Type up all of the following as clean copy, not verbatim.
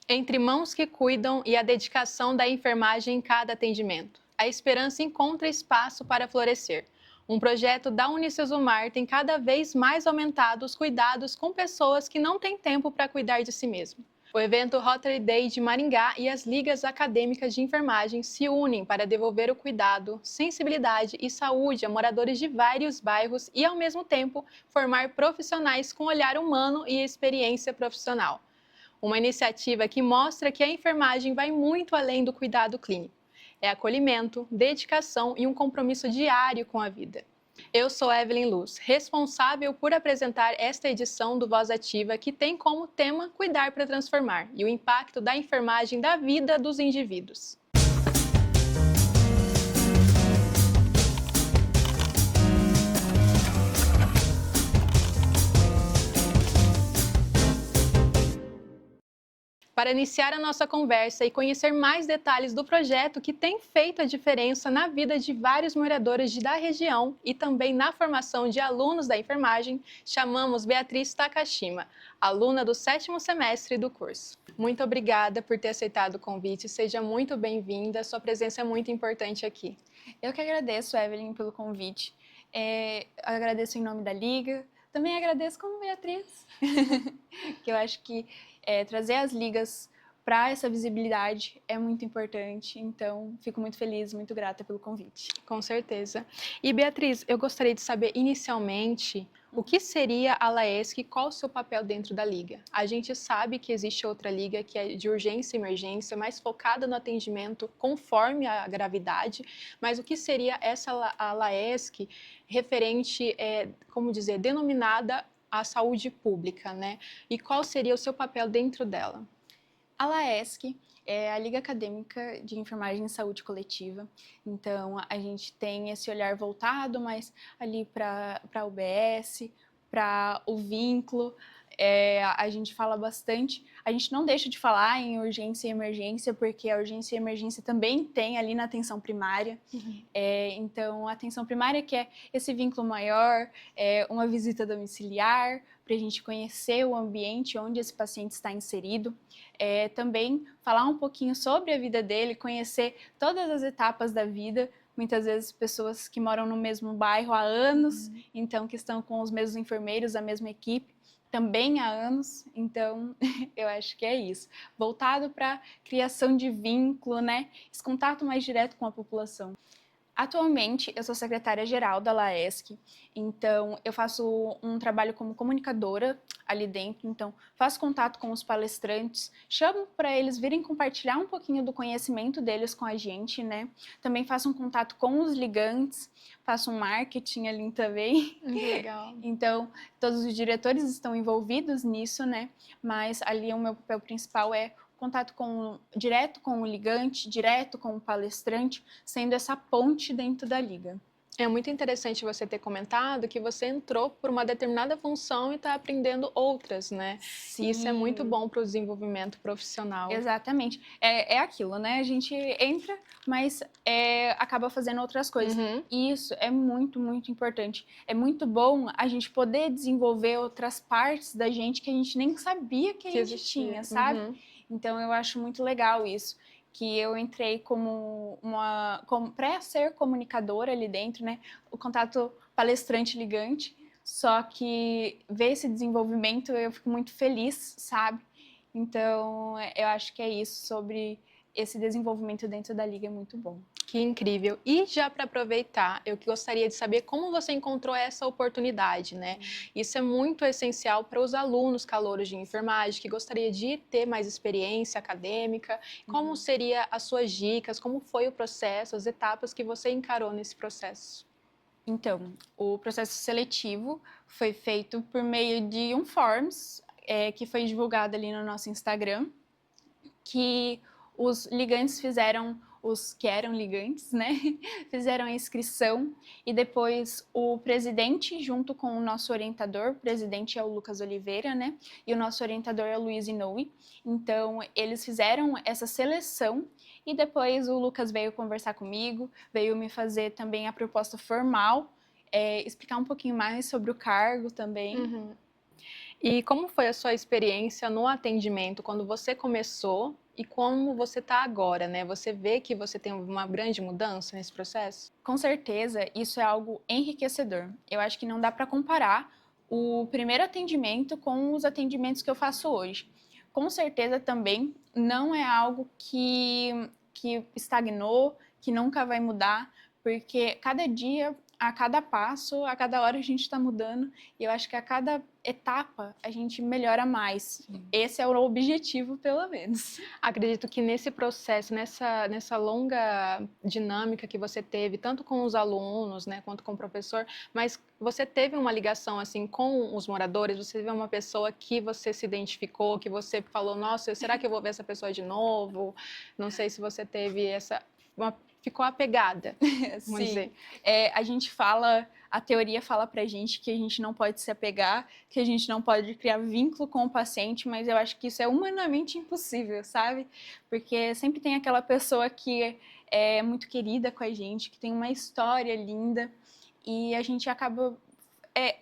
Entre mãos que cuidam e a dedicação da enfermagem em cada atendimento, a esperança encontra espaço para florescer. Um projeto da Unicesumar tem cada vez mais aumentado os cuidados com pessoas que não têm tempo para cuidar de si mesmo. O evento Rotary Day de Maringá e as ligas acadêmicas de enfermagem se unem para devolver o cuidado, sensibilidade e saúde a moradores de vários bairros e, ao mesmo tempo, formar profissionais com olhar humano e experiência profissional. Uma iniciativa que mostra que a enfermagem vai muito além do cuidado clínico. É acolhimento, dedicação e um compromisso diário com a vida. Eu sou Evelyn Luz, responsável por apresentar esta edição do Voz Ativa, que tem como tema Cuidar para Transformar e o impacto da enfermagem da vida dos indivíduos. Para iniciar a nossa conversa e conhecer mais detalhes do projeto que tem feito a diferença na vida de vários moradores da região e também na formação de alunos da enfermagem, chamamos Beatriz Takashima, aluna do 7º semestre do curso. Muito obrigada por ter aceitado o convite, seja muito bem-vinda, sua presença é muito importante aqui. Eu que agradeço, Evelyn, pelo convite. Agradeço em nome da Liga, também agradeço como Beatriz, que eu acho que trazer as ligas para essa visibilidade é muito importante, então fico muito feliz, muito grata pelo convite. Com certeza. E Beatriz, eu gostaria de saber inicialmente o que seria a LAESC e qual o seu papel dentro da liga. A gente sabe que existe outra liga que é de urgência e emergência, mais focada no atendimento conforme a gravidade, mas o que seria a LAESC referente, como dizer, denominada à saúde pública, né? E qual seria o seu papel dentro dela? A LAESC é a Liga Acadêmica de Enfermagem e Saúde Coletiva, então a gente tem esse olhar voltado mais ali para a UBS, para o vínculo, a gente fala bastante, a gente não deixa de falar em urgência e emergência, porque a urgência e emergência também tem ali na atenção primária, então a atenção primária que é esse vínculo maior, uma visita domiciliar, para a gente conhecer o ambiente onde esse paciente está inserido, também falar um pouquinho sobre a vida dele, conhecer todas as etapas da vida, muitas vezes pessoas que moram no mesmo bairro há anos, então que estão com os mesmos enfermeiros, a mesma equipe, também há anos, então eu acho que é isso. Voltado para criação de vínculo, né? Esse contato mais direto com a população. Atualmente, eu sou secretária-geral da LAESC, então eu faço um trabalho como comunicadora ali dentro, então faço contato com os palestrantes, chamo para eles virem compartilhar um pouquinho do conhecimento deles com a gente, né? Também faço um contato com os ligantes, faço um marketing ali também. Legal. Então, todos os diretores estão envolvidos nisso, né? Mas ali o meu papel principal é contato direto com o ligante, direto com o palestrante, sendo essa ponte dentro da liga. É muito interessante você ter comentado que você entrou por uma determinada função e está aprendendo outras, né? Sim. Isso é muito bom para o desenvolvimento profissional. Exatamente. É aquilo, né? A gente entra, mas acaba fazendo outras coisas. E isso é muito, muito importante. É muito bom a gente poder desenvolver outras partes da gente que a gente nem sabia que a gente tinha, sabe? Então, eu acho muito legal isso, que eu entrei como para ser comunicadora ali dentro, né? O contato palestrante-ligante, só que ver esse desenvolvimento eu fico muito feliz, sabe? Então, eu acho que é isso, sobre esse desenvolvimento dentro da Liga é muito bom. Que incrível. E já para aproveitar, eu gostaria de saber como você encontrou essa oportunidade, né? Isso é muito essencial para os alunos calouros de enfermagem, que gostaria de ter mais experiência acadêmica. Como seriam as suas dicas? Como foi o processo, as etapas que você encarou nesse processo? Então, o processo seletivo foi feito por meio de um Forms, que foi divulgado ali no nosso Instagram, que os ligantes fizeram, os que eram ligantes, né, fizeram a inscrição e depois o presidente, junto com o nosso orientador, o presidente é o Lucas Oliveira, né, e o nosso orientador é o Luiz Inoue, então eles fizeram essa seleção e depois o Lucas veio conversar comigo, veio me fazer também a proposta formal, explicar um pouquinho mais sobre o cargo também. E como foi a sua experiência no atendimento quando você começou e como você está agora, né? Você vê que você tem uma grande mudança nesse processo? Com certeza, isso é algo enriquecedor. Eu acho que não dá para comparar o primeiro atendimento com os atendimentos que eu faço hoje. Com certeza também não é algo que estagnou, que nunca vai mudar, porque cada dia, a cada passo, a cada hora a gente está mudando e eu acho que a cada etapa a gente melhora mais. Esse é o objetivo, pelo menos. Acredito que nesse processo, nessa longa dinâmica que você teve, tanto com os alunos, né, quanto com o professor, mas você teve uma ligação assim com os moradores? Você teve uma pessoa que você se identificou, que você falou, nossa, será que eu vou ver essa pessoa de novo? Não sei se você teve ficou apegada, vamos dizer. A gente fala, a teoria fala pra gente que a gente não pode se apegar, que a gente não pode criar vínculo com o paciente, mas eu acho que isso é humanamente impossível, sabe? Porque sempre tem aquela pessoa que é muito querida com a gente, que tem uma história linda, e a gente acaba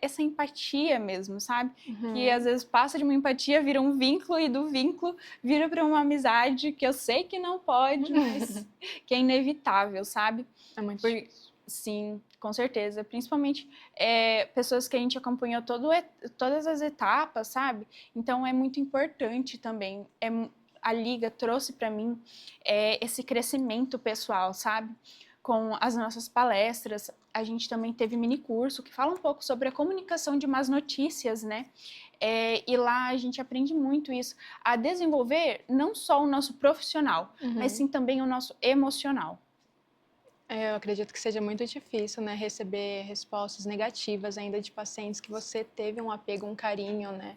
essa empatia mesmo, sabe? Que às vezes passa de uma empatia, vira um vínculo, e do vínculo vira para uma amizade que eu sei que não pode, mas que é inevitável, sabe? É muito difícil. Sim, com certeza. Principalmente pessoas que a gente acompanhou todas as etapas, sabe? Então é muito importante também. A Liga trouxe para mim esse crescimento pessoal, sabe? Com as nossas palestras, a gente também teve mini curso que fala um pouco sobre a comunicação de más notícias, né? E lá a gente aprende muito isso, a desenvolver não só o nosso profissional, mas sim também o nosso emocional. Eu acredito que seja muito difícil, né, receber respostas negativas ainda de pacientes que você teve um apego, um carinho, né?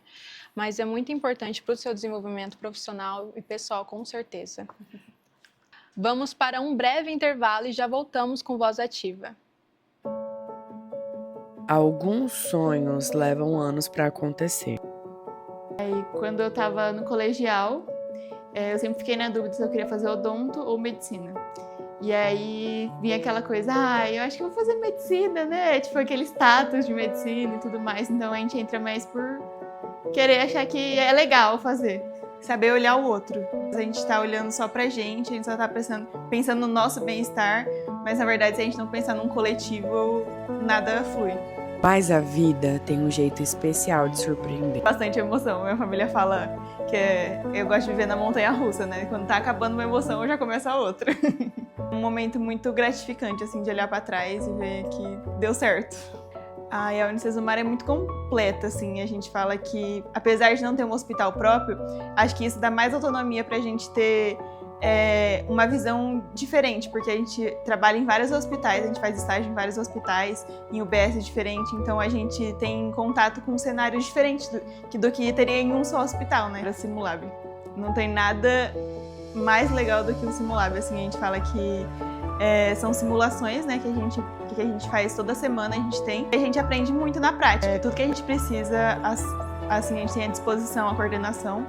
Mas é muito importante para o seu desenvolvimento profissional e pessoal, com certeza. Vamos para um breve intervalo e já voltamos com Voz Ativa. Alguns sonhos levam anos para acontecer. Quando eu estava no colegial, eu sempre fiquei na dúvida se eu queria fazer odonto ou medicina. E aí vinha aquela coisa, eu acho que eu vou fazer medicina, né? Tipo, aquele status de medicina e tudo mais. Então a gente entra mais por querer achar que é legal fazer. Saber olhar o outro. A gente tá olhando só pra gente, a gente só tá pensando no nosso bem-estar, mas na verdade se a gente não pensar num coletivo, nada flui. Mas a vida tem um jeito especial de surpreender. Bastante emoção. Minha família fala que eu gosto de viver na montanha-russa, né? Quando tá acabando uma emoção, já começa a outra. Um momento muito gratificante, assim, de olhar pra trás e ver que deu certo. A Unicesumar é muito completa, assim, a gente fala que, apesar de não ter um hospital próprio, acho que isso dá mais autonomia pra gente ter uma visão diferente, porque a gente trabalha em vários hospitais, a gente faz estágio em vários hospitais, em UBS diferente, então a gente tem contato com cenários diferentes do que teria em um só hospital, né, para Simulab. Não tem nada mais legal do que o Simulab, assim, a gente fala que são simulações, né, que a gente faz toda semana, a gente aprende muito na prática. Tudo que a gente precisa, assim, a gente tem à disposição a coordenação,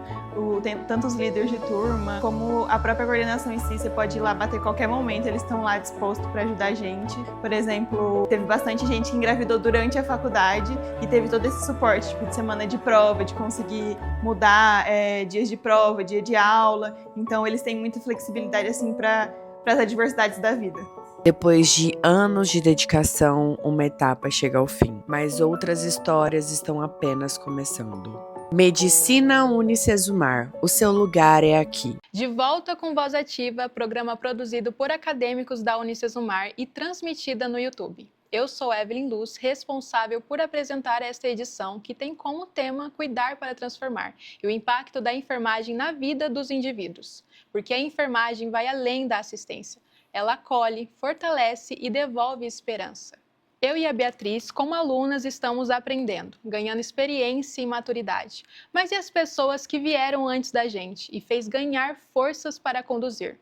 tanto os líderes de turma, como a própria coordenação em si, você pode ir lá bater qualquer momento, eles estão lá dispostos para ajudar a gente. Por exemplo, teve bastante gente que engravidou durante a faculdade e teve todo esse suporte, tipo, de semana de prova, de conseguir mudar dias de prova, dia de aula. Então, eles têm muita flexibilidade, assim, para as adversidades da vida. Depois de anos de dedicação, uma etapa chega ao fim, mas outras histórias estão apenas começando. Medicina Unicesumar, o seu lugar é aqui. De volta com Voz Ativa, programa produzido por acadêmicos da Unicesumar e transmitida no YouTube. Eu sou Evelyn Luz, responsável por apresentar esta edição, que tem como tema Cuidar para Transformar e o impacto da enfermagem na vida dos indivíduos. Porque a enfermagem vai além da assistência. Ela acolhe, fortalece e devolve esperança. Eu e a Beatriz, como alunas, estamos aprendendo, ganhando experiência e maturidade. Mas e as pessoas que vieram antes da gente e fez ganhar forças para conduzir?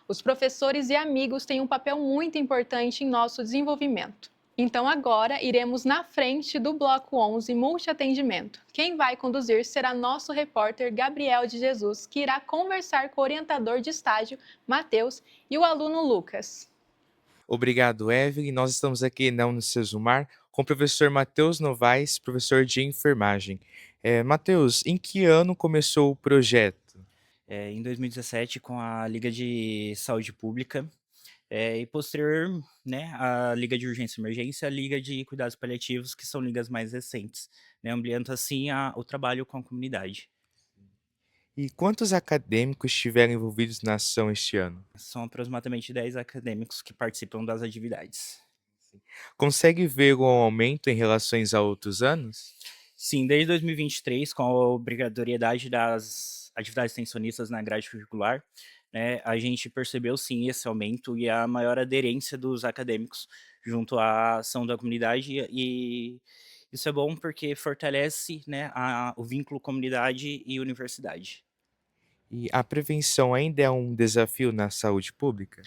Os professores e amigos têm um papel muito importante em nosso desenvolvimento. Então agora iremos na frente do Bloco 11 Multiatendimento. Quem vai conduzir será nosso repórter Gabriel de Jesus, que irá conversar com o orientador de estágio, Matheus, e o aluno Lucas. Obrigado, Evelyn. Nós estamos aqui na Unicesumar com o professor Matheus Novaes, professor de enfermagem. Matheus, em que ano começou o projeto? Em 2017 com a Liga de Saúde Pública e posterior, né, a Liga de Urgência e Emergência, a Liga de Cuidados Paliativos, que são ligas mais recentes, né, ampliando assim o trabalho com a comunidade. E quantos acadêmicos estiveram envolvidos na ação este ano? São aproximadamente 10 acadêmicos que participam das atividades. Consegue ver um aumento em relações a outros anos? Sim, desde 2023, com a obrigatoriedade das atividades extensionistas na grade curricular, né, a gente percebeu sim esse aumento e a maior aderência dos acadêmicos junto à ação da comunidade e isso é bom porque fortalece, né, o vínculo comunidade e universidade. E a prevenção ainda é um desafio na saúde pública?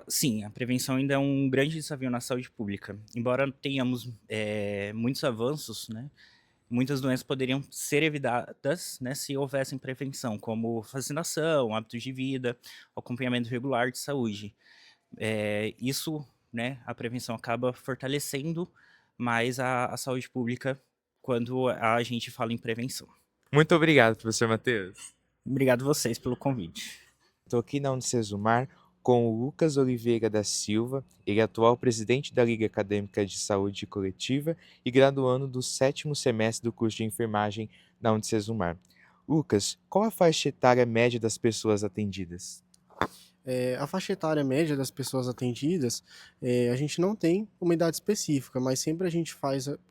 Sim, a prevenção ainda é um grande desafio na saúde pública. Embora tenhamos muitos avanços, né, muitas doenças poderiam ser evitadas, né, se houvessem prevenção, como vacinação, hábitos de vida, acompanhamento regular de saúde. Isso, né, a prevenção acaba fortalecendo mais a saúde pública quando a gente fala em prevenção. Muito obrigado, professor Matheus. Obrigado vocês pelo convite. Estou aqui na Unicesumar com o Lucas Oliveira da Silva, ele é atual presidente da Liga Acadêmica de Saúde Coletiva e graduando do 7º semestre do curso de enfermagem na Unicesumar. Lucas, qual a faixa etária média das pessoas atendidas? A faixa etária média das pessoas atendidas, a gente não tem uma idade específica, mas sempre que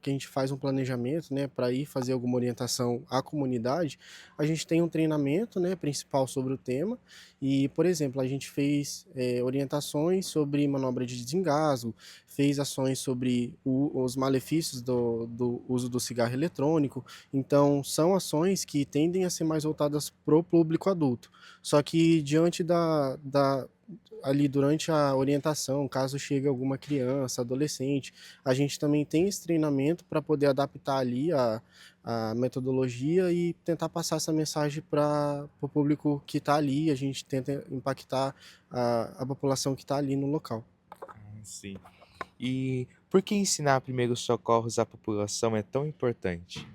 a gente faz um planejamento, né, para ir fazer alguma orientação à comunidade, a gente tem um treinamento, né, principal sobre o tema e, por exemplo, a gente fez orientações sobre manobra de desengasgo, fez ações sobre os malefícios do uso do cigarro eletrônico, então são ações que tendem a ser mais voltadas para o público adulto. Só que diante ali durante a orientação, caso chegue alguma criança, adolescente, a gente também tem esse treinamento para poder adaptar ali a metodologia e tentar passar essa mensagem para o público que está ali, a gente tenta impactar a população que está ali no local. Sim. E por que ensinar primeiros socorros à população é tão importante?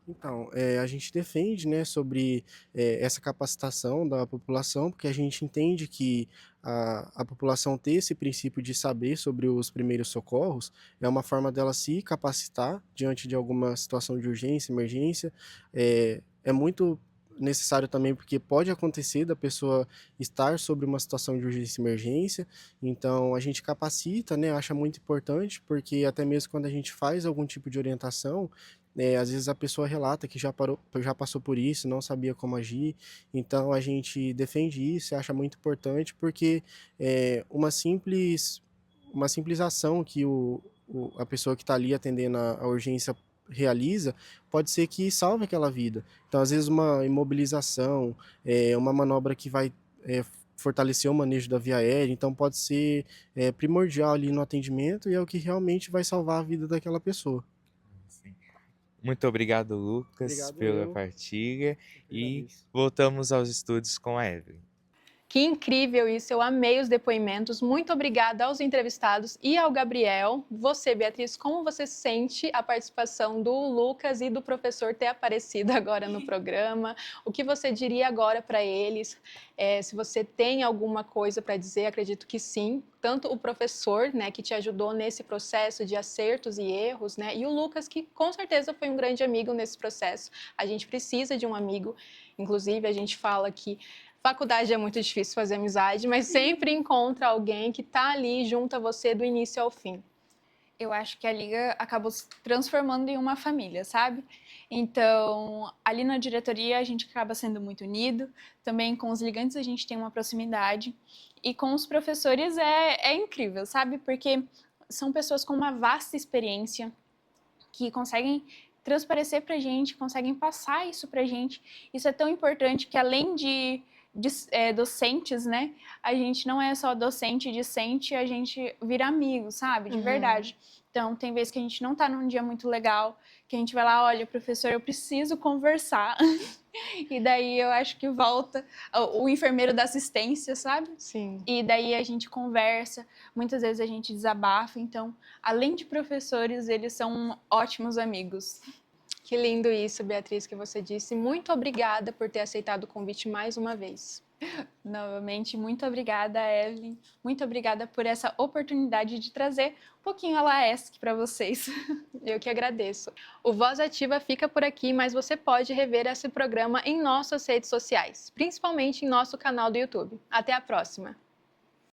Então, a gente defende, né, sobre essa capacitação da população, porque a gente entende que a população ter esse princípio de saber sobre os primeiros socorros é uma forma dela se capacitar diante de alguma situação de urgência, emergência. É muito necessário também porque pode acontecer da pessoa estar sobre uma situação de urgência e emergência, então a gente capacita, né, acha muito importante, porque até mesmo quando a gente faz algum tipo de orientação, às vezes a pessoa relata que já passou por isso, não sabia como agir, então a gente defende isso, acha muito importante, porque uma simples ação que a pessoa que está ali atendendo a urgência realiza, pode ser que salve aquela vida. Então, às vezes, uma imobilização, uma manobra que vai fortalecer o manejo da via aérea, então pode ser primordial ali no atendimento e é o que realmente vai salvar a vida daquela pessoa. Sim. Muito obrigado, Lucas, Obrigado pela eu. partilha e Agradeço. voltamos aos estudos com a Evelyn. Que incrível isso, eu amei os depoimentos. Muito obrigada aos entrevistados e ao Gabriel. Você, Beatriz, como você sente a participação do Lucas e do professor ter aparecido agora no programa? O que você diria agora para eles? Se você tem alguma coisa para dizer, acredito que sim. Tanto o professor, né, que te ajudou nesse processo de acertos e erros, né, e o Lucas, que com certeza foi um grande amigo nesse processo. A gente precisa de um amigo. Inclusive, a gente fala que faculdade é muito difícil fazer amizade, mas sempre encontra alguém que está ali junto a você do início ao fim. Eu acho que a Liga acabou se transformando em uma família, sabe? Então, ali na diretoria a gente acaba sendo muito unido, também com os ligantes a gente tem uma proximidade, e com os professores é incrível, sabe? Porque são pessoas com uma vasta experiência, que conseguem transparecer pra gente, conseguem passar isso pra gente. Isso é tão importante que além de docentes, né? A gente não é só docente e discente, a gente vira amigo, sabe? De verdade. Então, tem vezes que a gente não tá num dia muito legal, que a gente vai lá, olha, professor, eu preciso conversar. E daí eu acho que volta o enfermeiro da assistência, sabe? Sim. E daí a gente conversa, muitas vezes a gente desabafa. Então, além de professores, eles são ótimos amigos. Que lindo isso, Beatriz, que você disse. Muito obrigada por ter aceitado o convite mais uma vez. Novamente, muito obrigada, Evelyn. Muito obrigada por essa oportunidade de trazer um pouquinho a Laesc para vocês. Eu que agradeço. O Voz Ativa fica por aqui, mas você pode rever esse programa em nossas redes sociais, principalmente em nosso canal do YouTube. Até a próxima!